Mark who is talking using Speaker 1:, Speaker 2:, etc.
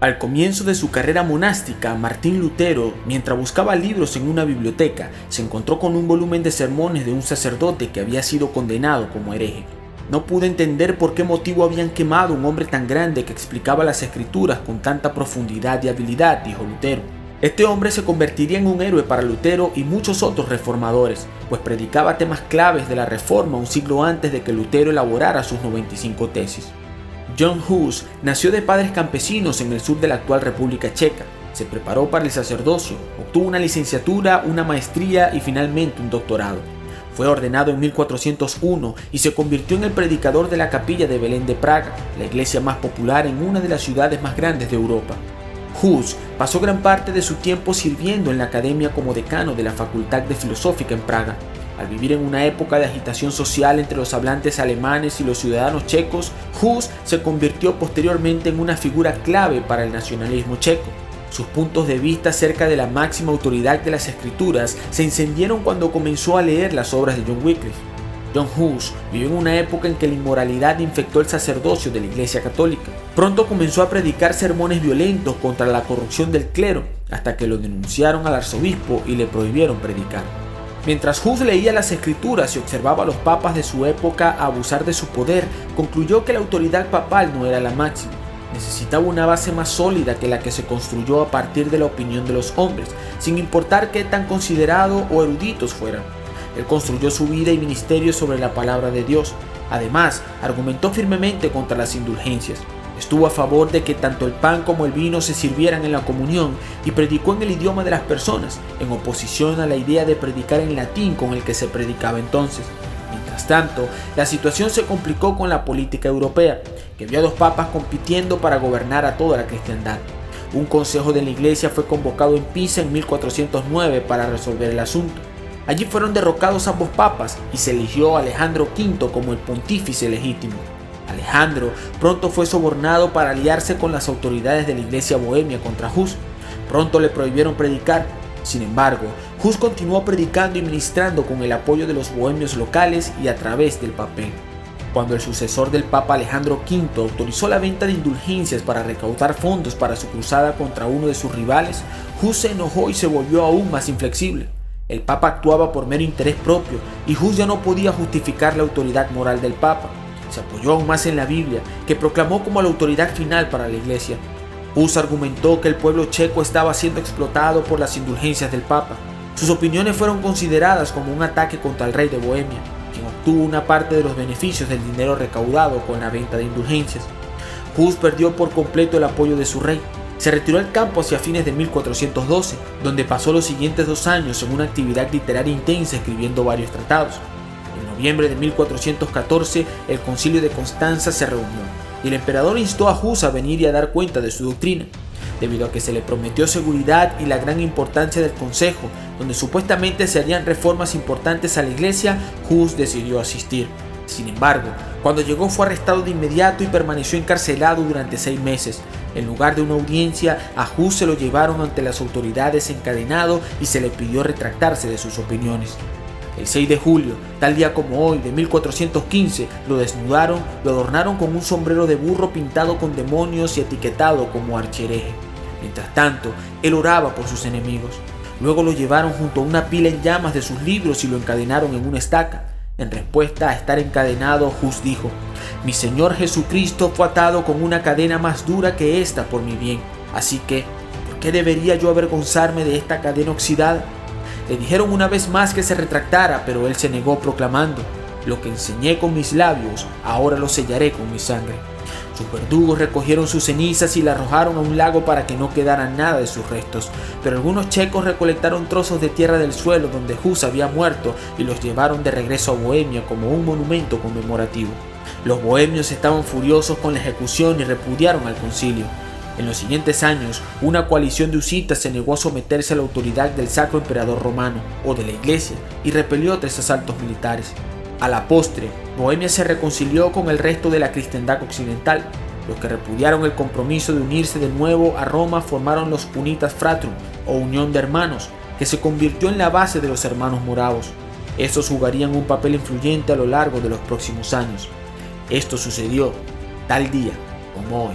Speaker 1: Al comienzo de su carrera monástica, Martín Lutero, mientras buscaba libros en una biblioteca, se encontró con un volumen de sermones de un sacerdote que había sido condenado como hereje. No pude entender por qué motivo habían quemado a un hombre tan grande que explicaba las escrituras con tanta profundidad y habilidad, dijo Lutero. Este hombre se convertiría en un héroe para Lutero y muchos otros reformadores, pues predicaba temas claves de la Reforma un siglo antes de que Lutero elaborara sus 95 tesis. John Hus nació de padres campesinos en el sur de la actual República Checa. Se preparó para el sacerdocio, obtuvo una licenciatura, una maestría y finalmente un doctorado. Fue ordenado en 1401 y se convirtió en el predicador de la capilla de Belén de Praga, la iglesia más popular en una de las ciudades más grandes de Europa. Hus pasó gran parte de su tiempo sirviendo en la academia como decano de la Facultad de Filosófica en Praga. Al vivir en una época de agitación social entre los hablantes alemanes y los ciudadanos checos, Hus se convirtió posteriormente en una figura clave para el nacionalismo checo. Sus puntos de vista acerca de la máxima autoridad de las escrituras se encendieron cuando comenzó a leer las obras de John Wycliffe. John Hus vivió en una época en que la inmoralidad infectó el sacerdocio de la Iglesia Católica. Pronto comenzó a predicar sermones violentos contra la corrupción del clero, hasta que lo denunciaron al arzobispo y le prohibieron predicar. Mientras Hus leía las escrituras y observaba a los papas de su época abusar de su poder, concluyó que la autoridad papal no era la máxima. Necesitaba una base más sólida que la que se construyó a partir de la opinión de los hombres, sin importar qué tan considerados o eruditos fueran. Él construyó su vida y ministerio sobre la palabra de Dios. Además, argumentó firmemente contra las indulgencias. Estuvo a favor de que tanto el pan como el vino se sirvieran en la comunión y predicó en el idioma de las personas, en oposición a la idea de predicar en latín con el que se predicaba entonces. Mientras tanto, la situación se complicó con la política europea, que vio a dos papas compitiendo para gobernar a toda la cristiandad. Un consejo de la iglesia fue convocado en Pisa en 1409 para resolver el asunto. Allí fueron derrocados ambos papas y se eligió a Alejandro V como el pontífice legítimo. Alejandro pronto fue sobornado para aliarse con las autoridades de la iglesia bohemia contra Hus. Pronto le prohibieron predicar. Sin embargo, Hus continuó predicando y ministrando con el apoyo de los bohemios locales y a través del papel. Cuando el sucesor del Papa Alejandro V autorizó la venta de indulgencias para recaudar fondos para su cruzada contra uno de sus rivales, Hus se enojó y se volvió aún más inflexible. El Papa actuaba por mero interés propio y Hus ya no podía justificar la autoridad moral del Papa. Se apoyó aún más en la Biblia, que proclamó como la autoridad final para la Iglesia. Hus argumentó que el pueblo checo estaba siendo explotado por las indulgencias del Papa. Sus opiniones fueron consideradas como un ataque contra el rey de Bohemia, quien obtuvo una parte de los beneficios del dinero recaudado con la venta de indulgencias. Hus perdió por completo el apoyo de su rey. Se retiró al campo hacia fines de 1412, donde pasó los siguientes 2 años en una actividad literaria intensa escribiendo varios tratados. En noviembre de 1414, el Concilio de Constanza se reunió y el emperador instó a Hus a venir y a dar cuenta de su doctrina. Debido a que se le prometió seguridad y la gran importancia del consejo, donde supuestamente se harían reformas importantes a la iglesia, Hus decidió asistir. Sin embargo, cuando llegó fue arrestado de inmediato y permaneció encarcelado durante 6 meses. En lugar de una audiencia, a Hus se lo llevaron ante las autoridades encadenado y se le pidió retractarse de sus opiniones. El 6 de julio, tal día como hoy, de 1415, lo desnudaron, lo adornaron con un sombrero de burro pintado con demonios y etiquetado como archihereje. Mientras tanto, él oraba por sus enemigos. Luego lo llevaron junto a una pila en llamas de sus libros y lo encadenaron en una estaca. En respuesta a estar encadenado, Hus dijo: «Mi Señor Jesucristo fue atado con una cadena más dura que esta por mi bien. Así que, ¿por qué debería yo avergonzarme de esta cadena oxidada?». Le dijeron una vez más que se retractara, pero él se negó proclamando: «Lo que enseñé con mis labios, ahora lo sellaré con mi sangre». Sus verdugos recogieron sus cenizas y la arrojaron a un lago para que no quedara nada de sus restos, pero algunos checos recolectaron trozos de tierra del suelo donde Hus había muerto y los llevaron de regreso a Bohemia como un monumento conmemorativo. Los bohemios estaban furiosos con la ejecución y repudiaron al concilio. En los siguientes años, una coalición de husitas se negó a someterse a la autoridad del Sacro Emperador Romano o de la Iglesia y repelió 3 asaltos militares. A la postre, Bohemia se reconcilió con el resto de la cristiandad occidental. Los que repudiaron el compromiso de unirse de nuevo a Roma formaron los Unitas Fratrum, o Unión de Hermanos, que se convirtió en la base de los hermanos moravos. Estos jugarían un papel influyente a lo largo de los próximos años. Esto sucedió tal día como hoy.